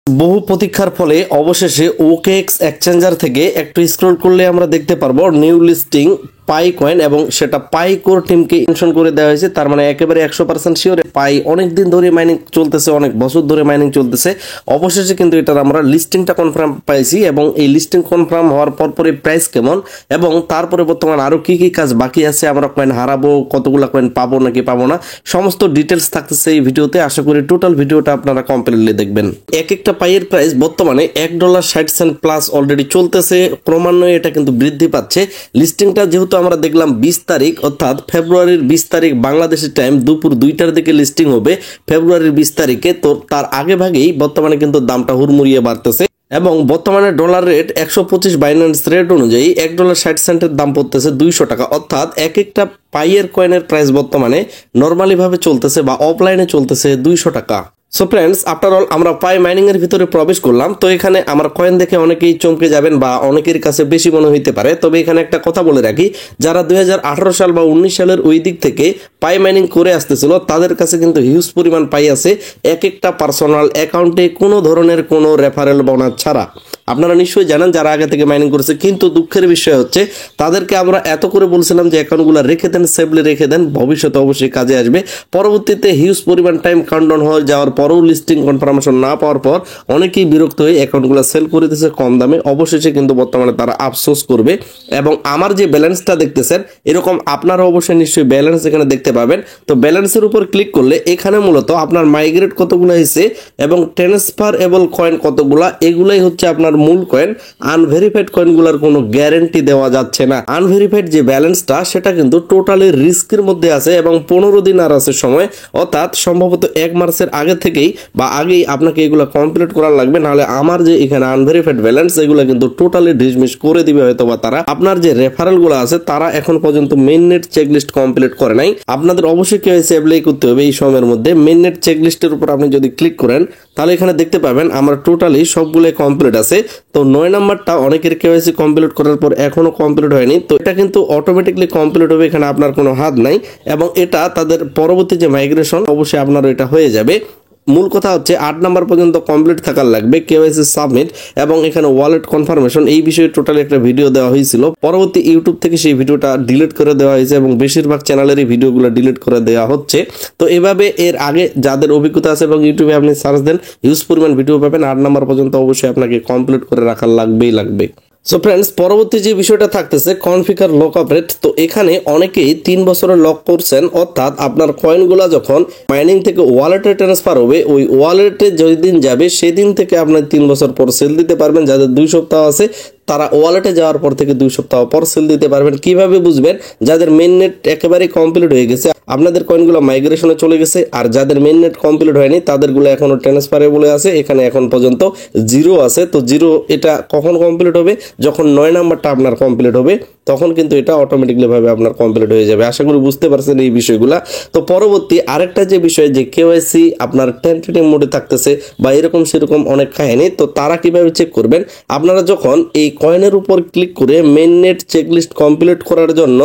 বহু প্রতীক্ষার ফলে অবশেষে ওকেএক্স এক্সচেঞ্জার থেকে একটু স্ক্রল করলে আমরা দেখতে পারবো নিউ লিস্টিং পাই কয়েন এবং সেটা পাই কোর টিমকে মেনশন করে দেওয়া হয়েছে। তার মানে একেবারে 100% শিওর পাই অনেক দিন ধরে মাইনিং চলতেছে, অনেক বছর ধরে মাইনিং চলতেছে। অবশেষে কিন্তু এটার আমরা লিস্টিংটা কনফার্ম পাইছি এবং এই লিস্টিং কনফার্ম হওয়ার পরে প্রাইস কেমন এবং তারপরে বর্তমানে আরো কি কি কাজ বাকি আছে, আমরা কয়েন হারাবো, কতগুলা কয়েন পাবো নাকি পাবো না, সমস্ত ডিটেলস থাকতেছে এই ভিডিওতে। আশা করি টোটাল ভিডিওটা আপনারা কমপ্লিটলি দেখবেন। এক একটা পাইয়ের প্রাইস বর্তমানে $1.60 প্লাস অলরেডি চলতেছে, ক্রমান্বয়ে এটা কিন্তু বৃদ্ধি পাচ্ছে। লিস্টিংটা যেহেতু আমরা দেখলাম 20 তারিখ অর্থাৎ ফেব্রুয়ারির 20 তারিখ বাংলাদেশের টাইম দুপুর 2টার দিকে লিস্টিং হবে ফেব্রুয়ারির 20 তারিখে। তো তার আগে ভাগেই বর্তমানে কিন্তু দামটা হুড়মুড়িয়ে বাড়তেছে এবং বর্তমানে ডলার রেট 125 বাইন্যান্স রেট অনুযায়ী $1.60 দাম পড়তেছে 200 টাকা। অর্থাৎ এক একটা পাইয়ের কয়েনের প্রাইস বর্তমানে নর্মালি ভাবে চলতেছে বা অফলাইনে চলতেছে 200 টাকা। সো ফ্রেন্ডস, আফটার অল আমরা পাই মাইনিং এর ভিতরে প্রবেশ করলাম। তো এখানে আমার কয়েন দেখে অনেকেই চমকে যাবেন বা অনেকের কাছে বেশি মনে হইতে পারে। তবে এখানে একটা কথা বলে রাখি, যারা 2018 সাল বা 19 সালের ওই দিক থেকে পাই মাইনিং করে আসতেছিল তাদের কাছে কিন্তু হিউজ পরিমাণ পাই আছে এক একটা পার্সোনাল অ্যাকাউন্টে কোনো ধরনের কোনো রেফারেল বোনাস ছাড়া। আপনারা নিশ্চয়ই জানেন যারা আগে থেকে মাইনিং করেছে, কিন্তু দুঃখের বিষয় হচ্ছে তাদেরকে আমরা এত করে বলছিলাম যে অ্যাকাউন্টগুলো রেখে দেন, সেভলি রেখে দেন, ভবিষ্যতে অবশ্যই কাজে আসবে। পরবর্তীতে হিউজ পরিমাণ টাইম কাউন্টডাউন হয়ে যাওয়ার পরেও লিস্টিং কনফার্মেশন না পাওয়ার পর অনেকেই বিরক্ত হয়ে অ্যাকাউন্টগুলো সেল করে দিয়েছে কম দামে। অবশেষে কিন্তু বর্তমানে তারা আফসোস করবে। এবং আমার যে ব্যালেন্সটা দেখতেছেন এরকম আপনারা অবশ্যই নিশ্চয়ই ব্যালেন্স এখানে দেখতে পাবেন। তো ব্যালেন্সের উপর ক্লিক করলে এখানে মূলত আপনার মাইগ্রেট কতগুলো হয়েছে এবং ট্রান্সফারেবল কয়েন কতগুলা, এগুলাই হচ্ছে আপনার মূল কয়েন। আনভেরিফাইড কয়েনগুলোর কোনো গ্যারান্টি দেওয়া যাচ্ছে না। আনভেরিফাইড যে ব্যালেন্সটা সেটা কিন্তু টোটালি রিস্কের মধ্যে আছে এবং 15 দিন আর আছে সময়, অর্থাৎ সম্ভবত 1 মার্চের আগে থেকেই বা আগেই আপনাকে এগুলো কমপ্লিট করার লাগবে, নাহলে আমার যে এখানে আনভেরিফাইড ব্যালেন্স এগুলো কিন্তু টোটালি ডিসমিস করে দিবে হয়তো বা তারা। আপনার যে রেফারেল গুলো আছে তারা এখন পর্যন্ত main net check list complete করে নাই। আপনাদের অবশ্যই কেওয়াইসি অ্যাপ্লাই করতে হবে এই সময়ের মধ্যে। মেইন নেট চেক লিস্টের উপর আপনি যদি ক্লিক করেন তাহলে এখানে দেখতে পাবেন আমরা টোটালি সবগুলো কমপ্লিট আছে। তো 9 নাম্বারটা অনেকের কেওয়াইসি কমপ্লিট করার পর এখনো কমপ্লিট হয়নি, তো এটা কিন্তু অটোমেটিকলি কমপ্লিট হবে, এখানে আপনার কোনো হাত নাই এবং এটা তাদের পরবর্তী যে মাইগ্রেশন অবশ্যই আপনার এটা হয়ে যাবে। মূল কথা হচ্ছে 8 নাম্বার পর্যন্ত কমপ্লিট থাকার লাগবে, কেওয়াইসি সাবমিট এবং এখানে ওয়ালেট কনফার্মেশন, এই বিষয়ে টোটালি একটা ভিডিও দেওয়া হয়েছিল। পরবর্তী ইউটিউব থেকে সেই ভিডিওটা ডিলিট করে দেওয়া হয়েছে এবং বেশিরভাগ চ্যানেলের এই ভিডিওগুলো ডিলিট করে দেওয়া হচ্ছে। তো এভাবে এর আগে যাদের অভিজ্ঞতা আছে এবং ইউটিউবে আপনি সার্চ দেন হিউজ পরিমাণ ভিডিও পাবেন। 8 নাম্বার পর্যন্ত অবশ্যই আপনাকে কমপ্লিট করে রাখার লাগবে। সো ফ্রেন্ডস, পরবর্তী যে বিষয়টা থাকতেছে কনফিগার লক আপ রেট। তো এখানে অনেকেই 3 বছরের লক করছেন, অর্থাৎ আপনার কয়েনগুলো যখন মাইনিং থেকে ওয়ালেটে ট্রান্সফার হবে ওই ওয়ালেটে যেদিন যাবে সেদিন থেকে আপনার 3 বছর পর সেল দিতে পারবেন। যাদের 2 সপ্তাহ আছে তারা ওয়ালেটে যাওয়ার পর থেকে 2 সপ্তাহ পর সেল দিতে পারবেন। কিভাবে বুঝবেন? যাদের মেইন নেট একেবারে কমপ্লিট হয়ে গেছে, আপনাদের কয়েনগুলো মাইগ্রেশনে চলে গেছে, আর যাদের মেইন নেট কমপ্লিট হয়নি তাদেরগুলো এখনো ট্রান্সফারেবলে আছে, এখানে এখন পর্যন্ত 0 আছে। তো 0 এটা কখন কমপ্লিট হবে? যখন 9 নাম্বারটা আপনার কমপ্লিট হবে তখন কিন্তু এটা অটোমেটিকলি ভাবে আপনার কমপ্লিট হয়ে যাবে। আশা করি বুঝতে পারছেন এই বিষয়গুলা। তো পরবর্তী আরেকটা যে বিষয় যে কেওয়াইসি আপনার টেন্টেটিভ মোডে থাকতেছে বা এরকম সেরকম অনেক কাহিনী, তো তারা কিভাবে চেক করবেন? আপনারা যখন এই কয়েনের উপর ক্লিক করে মেইন নেট চেকলিস্ট কমপ্লিট করার জন্য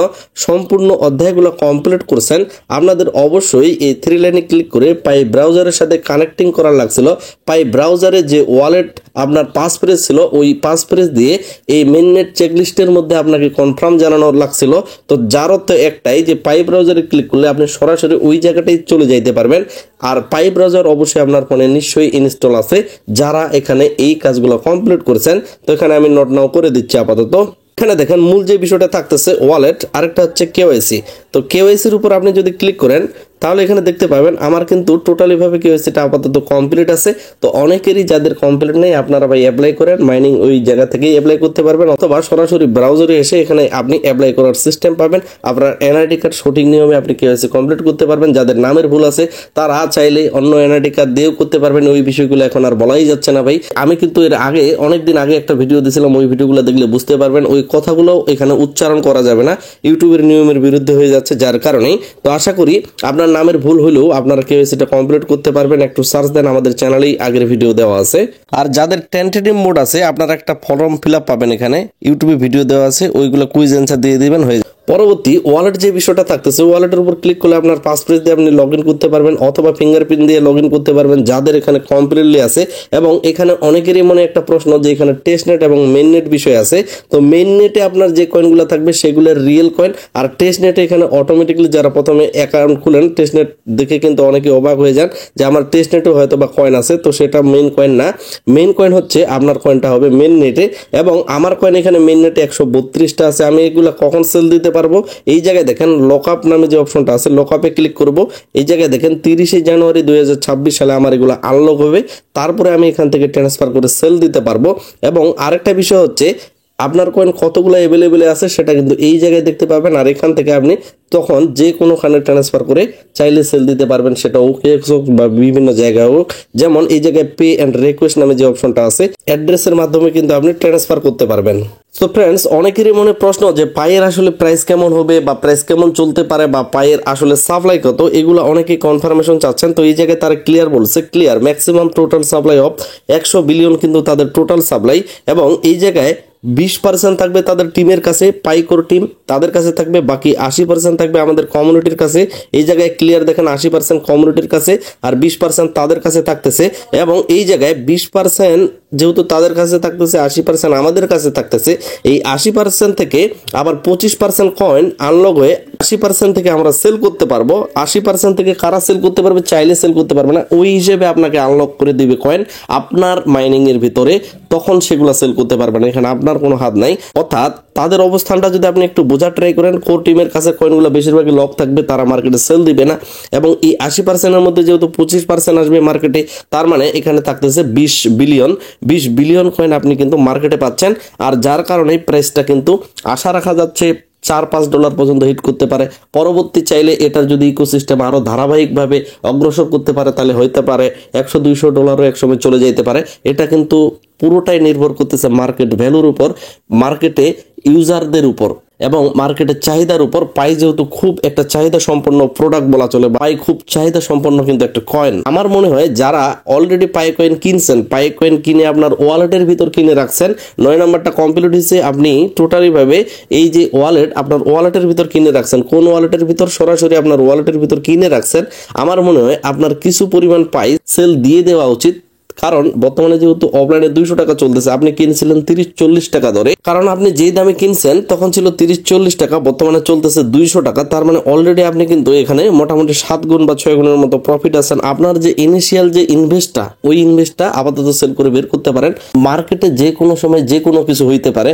সম্পূর্ণ অধ্যায়গুলো কমপ্লিট করছেন, আপনাদের অবশ্যই এই 3 লাইনে ক্লিক করে পাই ব্রাউজারের সাথে কানেক্টিং করা লাগছিল। পাই ব্রাউজারে যে ওয়ালেট আপনার পাস ফ্রেজ ছিল ওই পাস ফ্রেজ দিয়ে এই মেইন নেট চেকলিস্টের মধ্যে আপনাকে কনফার্ম জানানো লাগছিল। তো যার অর্থ একটাই যে পাই ব্রাউজারে ক্লিক করলে আপনি সরাসরি ওই জায়গাটাই চলে যাইতে পারবেন। আর পাই ব্রাউজার অবশ্যই আপনার ফোনে নিশ্চয়ই ইনস্টল আছে যারা এখানে এই কাজগুলো কমপ্লিট করেছেন। তো এখানে আমি নোট নাও করে দিচ্ছি আপাতত। এখানে দেখেন মূল যে বিষয়টা থাকতেছে ওয়ালেট, আরেকটা হচ্ছে কেওয়াইসি। তো কেওয়াইসির উপর আপনি যদি ক্লিক করেন তাহলে এখানে দেখতে পাবেন আমার কিন্তু টোটালি ভাবে কেওয়াইসিটা আপাতত কমপ্লিট আছে। তো অনেকেরই যাদের কমপ্লিট নেই আপনারা ভাই অ্যাপ্লাই করেন, মাইনিং ওই জায়গা থেকেই অ্যাপ্লাই করতে পারবেন, অথবা সরাসরি ব্রাউজারে এসে এখানে আপনি অ্যাপ্লাই করার সিস্টেম পাবেন। আপনার এনআইডি কার্ড সঠিক নিয়মে আপনি কেওয়াইসি কমপ্লিট করতে পারবেন। যাদের নামের ভুল আছে তারা চাইলে অন্য এনআইডি কার্ড দিয়েও করতে পারবেন। ওই বিষয়গুলো এখন আর বলাই যাচ্ছে না ভাই। আমি কিন্তু এর আগে অনেকদিন আগে একটা ভিডিও দিয়েছিলাম, ওই ভিডিওগুলো দেখলে বুঝতে পারবেন ওই কথাগুলো এখানে উচ্চারণ করা যাবে না, ইউটিউবের নিয়মের বিরুদ্ধে হয়ে যাচ্ছে, যার কারণেই। তো আশা করি আপনার নামের ভুল হলেও আপনারা কেওয়াইসিটা কমপ্লিট করতে পারবেন। একটু সার্চ দেন, আমাদের চ্যানেলেই আগের ভিডিও দেওয়া আছে। আর যাদের টেন্টেটিভ মোড আছে আপনারা একটা ফর্ম ফিল আপ পাবেন, এখানে ইউটিউবে ভিডিও দেওয়া আছে, ওইগুলো কুইজ অ্যান্সার দিয়ে দিবেন হয়ে পরবর্তী ওয়ালেট যে বিষয়টা থাকতেছে, ওয়ালেটের উপর ক্লিক করলে আপনার পাসওয়ার্ড দিয়ে আপনি লগ ইন করতে পারবেন অথবা ফিঙ্গারপ্রিন্ট দিয়ে লগ ইন করতে পারবেন, যাদের এখানে কমপ্লিটলি আছে। এবং এখানে অনেকেরই মনে একটা প্রশ্ন যে এখানে টেস্টনেট এবং মেইননেট বিষয় আছে। তো মেইননেটে আপনার যে কয়েনগুলো থাকবে সেগুলোর রিয়েল কয়েন, আর টেস্টনেটে এখানে অটোমেটিকলি যারা প্রথমে অ্যাকাউন্ট খুলেন টেস্টনেট দেখে কিন্তু অনেকে অবাক হয়ে যান যে আমার টেস্টনেটও হয়তো বা কয়েন আছে, তো সেটা মেইন কয়েন না। মেইন কয়েন হচ্ছে আপনার কয়েনটা হবে মেইন নেটে। এবং আমার কয়েন এখানে মেইন নেটে 132টা আছে। আমি এগুলো কখন সেল দিতে পারবো, এই জায়গায় দেখেন লক আপ নামে যে অপশনটা আছে, লক আপে ক্লিক করব। এই জায়গায় দেখেন 30 জানুয়ারি 2026 সালে আমার এগুলো আনলক হবে, তারপরে আমি এখান থেকে ট্রান্সফার করে সেল দিতে পারবো। এবং আরেকটা বিষয় হচ্ছে আপনার কয়েন কতগুলো অ্যাভেলেবেল আছে সেটা কিন্তু এই জায়গায় দেখতে পাবেন, আর এখান থেকে আপনি তখন যে কোনোখানে ট্রান্সফার করে চাইলে সেল দিতে পারবেন, সেটা OKX হোক বা বিভিন্ন জায়গায় হোক। যেমন এই জায়গায় পে অ্যান্ড রিকোয়েস্ট নামে যে অপশনটা আছে, অ্যাড্রেসের মাধ্যমে কিন্তু আপনি ট্রান্সফার করতে পারবেন। তো ফ্রেন্ডস, অনেকেরই মনে প্রশ্ন যে পায়ের আসলে প্রাইস কেমন হবে বা প্রাইস কেমন চলতে পারে বা পায়ের আসলে সাপ্লাই কত, এগুলো অনেকেই কনফার্মেশন চাচ্ছেন। তো এই জায়গায় তারা ক্লিয়ার বলছে, clear maximum total supply of 100 billion কিন্তু তাদের টোটাল সাপ্লাই। এবং এই জায়গায় 20% থাকবে তাদের টিমের কাছে, পাইকোর টিম তাদের কাছে থাকবে, বাকি 80% থাকবে আমাদের কমিউনিটির কাছে। এই জায়গায় ক্লিয়ার দেখেন 80% কমিউনিটির কাছে আর 20% তাদের কাছে থাকতেছে। এবং এই জায়গায় 20% যেহেতু তাদের কাছে থাকতেছে, 80% আমাদের কাছে থাকতেছে। এই 80% থেকে আবার 25% কয়েন আনলক হয়ে 80% থেকে আমরা সেল করতে পারবো। 80% থেকে কারা সেল করতে পারবে, চাইলে সেল করতে পারবে না, ওই হিসেবে আপনাকে আনলক করে দিবে কয়েন আপনার মাইনিং এর ভিতরে, তখন সেগুলো সেল করতে পারবেন। এখানে আপনার কোনো হাত নাই। অর্থাৎ তাদের অবস্থানটা যদি আপনি একটু বোঝার ট্রাই করেন, কোর টিমের কাছে কয়েনগুলো বেশিরভাগই লক থাকবে, তারা মার্কেটে সেল দিবে না। এবং এই 80% এর মধ্যে যেহেতু 25% আসবে মার্কেটে, তার মানে এখানে থাকতেছে 20 বিলিয়ন কয়েন আপনি কিন্তু মার্কেটে পাচ্ছেন। আর যার কারণে প্রাইসটা কিন্তু আশা রাখা যাচ্ছে $4-5 পর্যন্ত হিট করতে পারে। পরবর্তী চাইলে এটার যদি ইকোসিস্টেম আরো ধারাবাহিকভাবে অগ্রসর করতে পারে, তাহলে হইতে পারে $100-200 একসময় চলে যেতে পারে। এটা কিন্তু পুরোটাই নির্ভর করতেছে মার্কেট ভ্যালুর উপর, মার্কেটে ইউজারদের উপর এবং মার্কেটের চাহিদার উপর। পাই যেহেতু খুব একটা চাহিদা সম্পন্ন প্রোডাক্ট বলা চলে, পাই খুব চাহিদা সম্পন্ন কিন্তু একটা কয়েন। আমার মনে হয় যারা অলরেডি পাই কয়েন কিনছেন, পাই কয়েন কিনে আপনার ওয়ালেটের ভিতর কিনে রাখছেন, 9 নাম্বারটা কমপ্লিট হয়েছে, আপনি টোটালি ভাবে এই যে ওয়ালেট আপনার ওয়ালেটের ভিতর কিনে রাখছেন, কোন ওয়ালেটের ভিতর, সরাসরি আপনার ওয়ালেটের ভিতর কিনে রাখছেন, আমার মনে হয় আপনার কিছু পরিমাণ পাই সেল দিয়ে দেওয়া উচিত। কারণ বর্তমানে যেহেতু অফলাইনে 200 টাকা চলতেছে, আপনি কিনছিলেন 30-40 টাকা ধরে, কারণ আপনি যেই দামে কিনছেন তখন ছিল 30-40 টাকা, বর্তমানে চলতেছে 200 টাকা। তার মানে অলরেডি আপনি কিন্তু এখানে মোটামুটি 7 গুণ বা 6 গুণের মতো প্রফিট আছেন। আপনার যে ইনিশিয়াল যে ইনভেস্টটা, ওই ইনভেস্টটা আপাতত সেল করে বের করতে পারেন। মার্কেটে যে কোনো সময় যে কোনো কিছু হইতে পারে,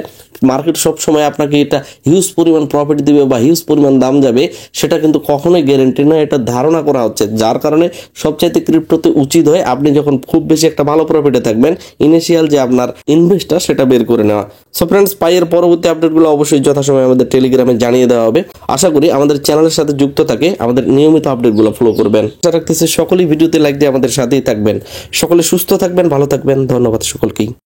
মার্কেট সব সময় আপনাকে এটা হিউজ পরিমাণ প্রফিট দিবে বা হিউজ পরিমাণ দাম যাবে সেটা কিন্তু কখনোই গ্যারান্টি নয়, এটা ধারণা করা হচ্ছে। যার কারণে সবচাইতে ক্রিপ্টোতে উচিত হয় আপনি যখন খুব বেশি একটা ভালো প্রফিটে থাকবেন, ইনিশিয়াল যে আপনার ইনভেস্টটা সেটা বের করে নেওয়া। সো ফ্রেন্ডস, পাইয়ের পরবর্তী আপডেটগুলো অবশ্যই যথাসময়ে আমাদের টেলিগ্রামে জানিয়ে দেওয়া হবে। আশা করি আমাদের চ্যানেলের সাথে যুক্ত থাকে আমাদের নিয়মিত আপডেটগুলো ফলো করবেন। আশা রাখতেছি সকলেই ভিডিওতে লাইক দিয়ে আমাদের সাথেই থাকবেন। সকলে সুস্থ থাকবেন, ভালো থাকবেন। ধন্যবাদ সকলকেই।